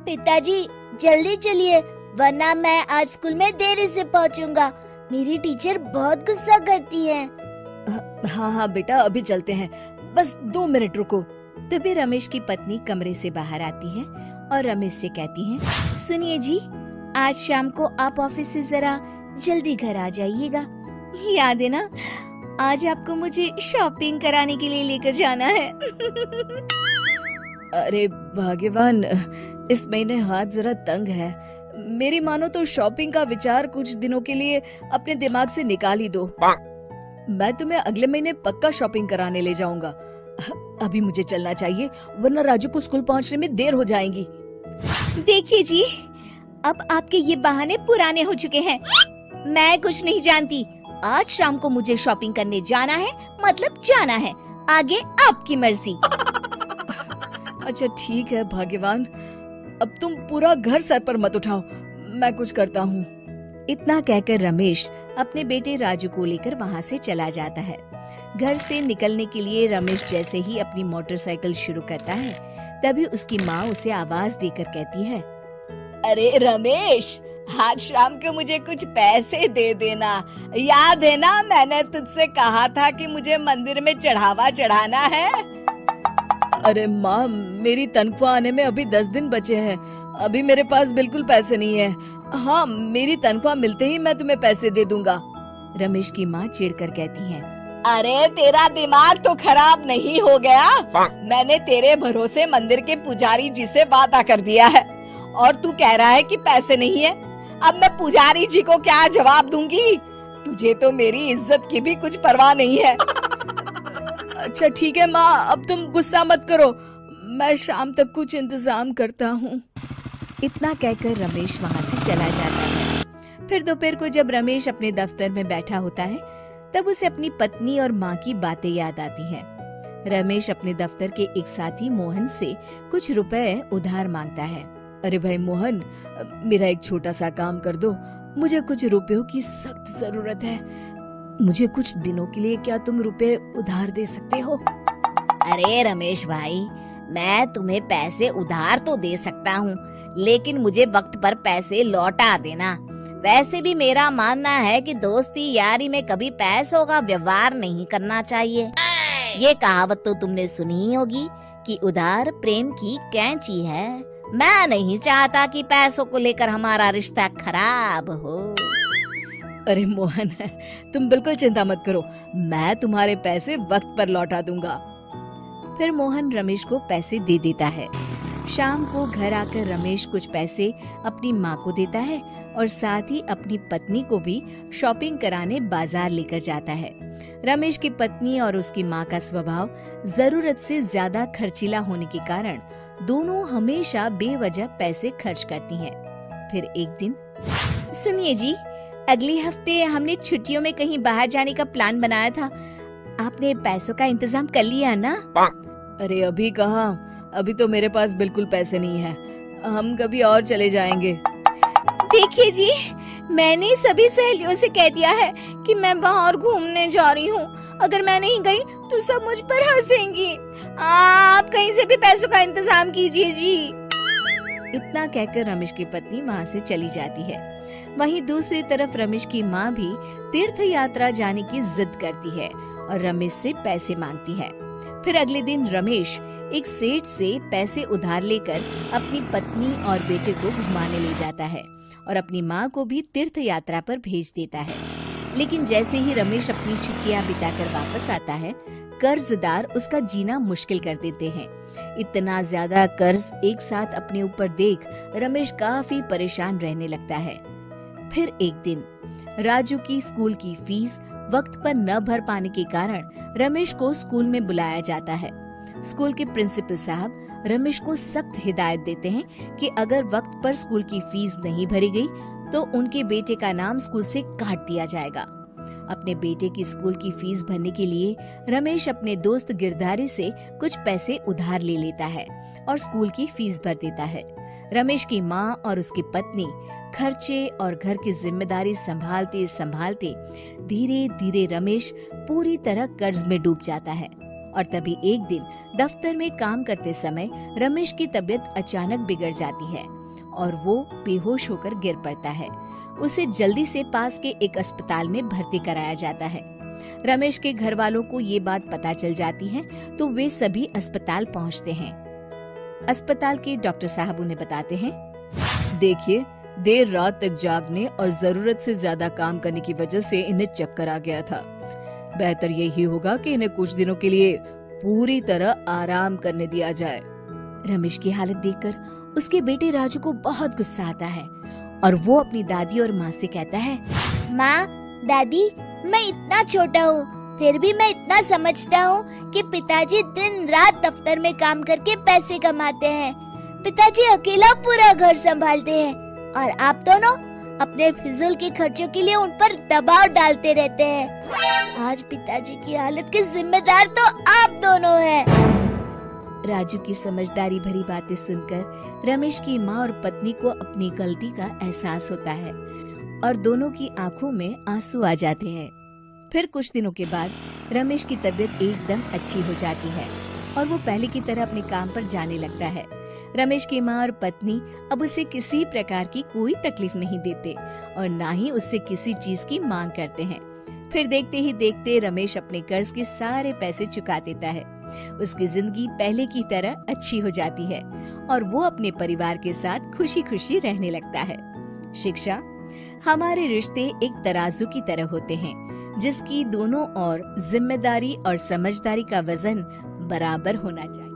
पिताजी जल्दी चलिए, वरना मैं आज स्कूल में देरी से पहुंचूंगा। मेरी टीचर बहुत गुस्सा करती है। हाँ हाँ बेटा, अभी चलते हैं, बस 2 मिनट रुको। तभी रमेश की पत्नी कमरे से बाहर आती है और रमेश से कहती है, सुनिए जी, आज शाम को आप ऑफिस से जरा जल्दी घर आ जाइएगा। याद है ना, आज आपको मुझे शॉपिंग कराने के लिए लेकर जाना है। अरे भाग्यवान, इस महीने हाथ जरा तंग है। मेरी मानो तो शॉपिंग का विचार कुछ दिनों के लिए अपने दिमाग से निकाल ही दो। मैं तुम्हें अगले महीने पक्का शॉपिंग कराने ले जाऊंगा। अभी मुझे चलना चाहिए, वरना राजू को स्कूल पहुंचने में देर हो जाएगी। देखिए जी, अब आपके ये बहाने पुराने हो चुके हैं। मैं कुछ नहीं जानती। आज शाम को मुझे शॉपिंग करने जाना है, मतलब जाना है। आगे आपकी मर्जी। अच्छा ठीक है भाग्यवान, अब तुम पूरा घर सर पर मत उठाओ, मैं कुछ करता हूँ। इतना कहकर रमेश अपने बेटे राजू को लेकर वहाँ से चला जाता है। घर से निकलने के लिए रमेश जैसे ही अपनी मोटरसाइकिल शुरू करता है, तभी उसकी माँ उसे आवाज देकर कहती है, अरे रमेश, आज शाम को मुझे कुछ पैसे दे देना। याद है ना, मैंने तुझसे कहा था कि मुझे मंदिर में चढ़ावा चढ़ाना है। अरे माँ, मेरी तनख्वाह आने में अभी 10 दिन बचे हैं। अभी मेरे पास बिल्कुल पैसे नहीं है। हाँ, मेरी तनख्वाह मिलते ही मैं तुम्हें पैसे दे दूंगा। रमेश की माँ चिढ़कर कहती है, अरे तेरा दिमाग तो खराब नहीं हो गया? मैंने तेरे भरोसे मंदिर के पुजारी जी से वादा कर दिया है और तू कह रहा है कि पैसे नहीं है। अब मैं पुजारी जी को क्या जवाब दूंगी? तुझे तो मेरी इज्जत की भी कुछ परवाह नहीं है। अच्छा ठीक है माँ, अब तुम गुस्सा मत करो, मैं शाम तक कुछ इंतजाम करता हूँ। इतना कहकर रमेश वहाँ से चला जाता है। फिर दोपहर को जब रमेश अपने दफ्तर में बैठा होता है, तब उसे अपनी पत्नी और माँ की बातें याद आती हैं। रमेश अपने दफ्तर के एक साथी मोहन से कुछ रुपए उधार मांगता है। अरे भाई मोहन, मेरा एक छोटा सा काम कर दो, मुझे कुछ रुपयों की सख्त जरूरत है। मुझे कुछ दिनों के लिए क्या तुम रुपए उधार दे सकते हो? अरे रमेश भाई, मैं तुम्हें पैसे उधार तो दे सकता हूँ, लेकिन मुझे वक्त पर पैसे लौटा देना। वैसे भी मेरा मानना है कि दोस्ती यारी में कभी पैसों का व्यवहार नहीं करना चाहिए। ये कहावत तो तुमने सुनी ही होगी कि उधार प्रेम की कैंची है। मैं नहीं चाहता कि पैसों को लेकर हमारा रिश्ता खराब हो। अरे मोहन, तुम बिल्कुल चिंता मत करो, मैं तुम्हारे पैसे वक्त पर लौटा दूंगा। फिर मोहन रमेश को पैसे दे देता है। शाम को घर आकर रमेश कुछ पैसे अपनी माँ को देता है और साथ ही अपनी पत्नी को भी शॉपिंग कराने बाजार लेकर जाता है। रमेश की पत्नी और उसकी माँ का स्वभाव जरूरत से ज्यादा खर्चीला होने के कारण दोनों हमेशा बेवजह पैसे खर्च करती हैं। फिर एक दिन, सुनिए जी, अगले हफ्ते हमने छुट्टियों में कहीं बाहर जाने का प्लान बनाया था। आपने पैसों का इंतजाम कर लिया ना? अरे अभी कहाँ, अभी तो मेरे पास बिल्कुल पैसे नहीं है। हम कभी और चले जाएंगे। देखिए जी, मैंने सभी सहेलियों से कह दिया है कि मैं बाहर घूमने जा रही हूँ। अगर मैं नहीं गई तो सब मुझ पर हंसेंगी। आप कहीं से भी पैसों का इंतजाम कीजिए जी। इतना कहकर रमेश की पत्नी वहाँ से चली जाती है। वहीं दूसरी तरफ रमेश की माँ भी तीर्थ यात्रा जाने की जिद करती है और रमेश से पैसे मांगती है। फिर अगले दिन रमेश एक सेठ से पैसे उधार लेकर अपनी पत्नी और बेटे को घुमाने ले जाता है और अपनी माँ को भी तीर्थ यात्रा पर भेज देता है। लेकिन जैसे ही रमेश अपनी छुट्टियाँ बिताकर वापस आता है, कर्जदार उसका जीना मुश्किल कर देते हैं। इतना ज्यादा कर्ज एक साथ अपने ऊपर देख रमेश काफी परेशान रहने लगता है। फिर एक दिन राजू की स्कूल की फीस वक्त पर न भर पाने के कारण रमेश को स्कूल में बुलाया जाता है। स्कूल के प्रिंसिपल साहब रमेश को सख्त हिदायत देते हैं कि अगर वक्त पर स्कूल की फीस नहीं भरी गई तो उनके बेटे का नाम स्कूल से काट दिया जाएगा। अपने बेटे की स्कूल की फीस भरने के लिए रमेश अपने दोस्त गिरधारी से कुछ पैसे उधार ले लेता है और स्कूल की फीस भर देता है। रमेश की माँ और उसकी पत्नी खर्चे और घर की जिम्मेदारी संभालते संभालते धीरे धीरे रमेश पूरी तरह कर्ज में डूब जाता है। और तभी एक दिन दफ्तर में काम करते समय रमेश की तबीयत अचानक बिगड़ जाती है। और वो बेहोश होकर गिर पड़ता है। उसे जल्दी से पास के एक अस्पताल में भर्ती कराया जाता है। रमेश के घर वालों को ये बात पता चल जाती है तो वे सभी अस्पताल पहुंचते हैं। अस्पताल के डॉक्टर साहब उन्हें बताते हैं, देखिए, देर रात तक जागने और जरूरत से ज्यादा काम करने की वजह से इन्हें चक्कर आ गया था। बेहतर यही होगा कि इन्हें कुछ दिनों के लिए पूरी तरह आराम करने दिया जाए। रमेश की हालत देखकर उसके बेटे राजू को बहुत गुस्सा आता है और वो अपनी दादी और माँ से कहता है, माँ, दादी, मैं इतना छोटा हूँ, फिर भी मैं इतना समझता हूँ कि पिताजी दिन रात दफ्तर में काम करके पैसे कमाते हैं। पिताजी अकेला पूरा घर संभालते हैं और आप दोनों अपने फिजूल के खर्चों के लिए उन पर दबाव डालते रहते हैं। आज पिताजी की हालत के जिम्मेदार तो आप दोनों हैं। राजू की समझदारी भरी बातें सुनकर रमेश की माँ और पत्नी को अपनी गलती का एहसास होता है और दोनों की आंखों में आंसू आ जाते हैं। फिर कुछ दिनों के बाद रमेश की तबीयत एकदम अच्छी हो जाती है और वो पहले की तरह अपने काम पर जाने लगता है। रमेश की माँ और पत्नी अब उसे किसी प्रकार की कोई तकलीफ नहीं देते और ना ही उससे किसी चीज की मांग करते हैं। फिर देखते ही देखते रमेश अपने कर्ज के सारे पैसे चुका देता है। उसकी जिंदगी पहले की तरह अच्छी हो जाती है और वो अपने परिवार के साथ खुशी खुशी रहने लगता है। शिक्षा, हमारे रिश्ते एक तराजू की तरह होते हैं जिसकी दोनों ओर जिम्मेदारी और समझदारी का वजन बराबर होना चाहिए।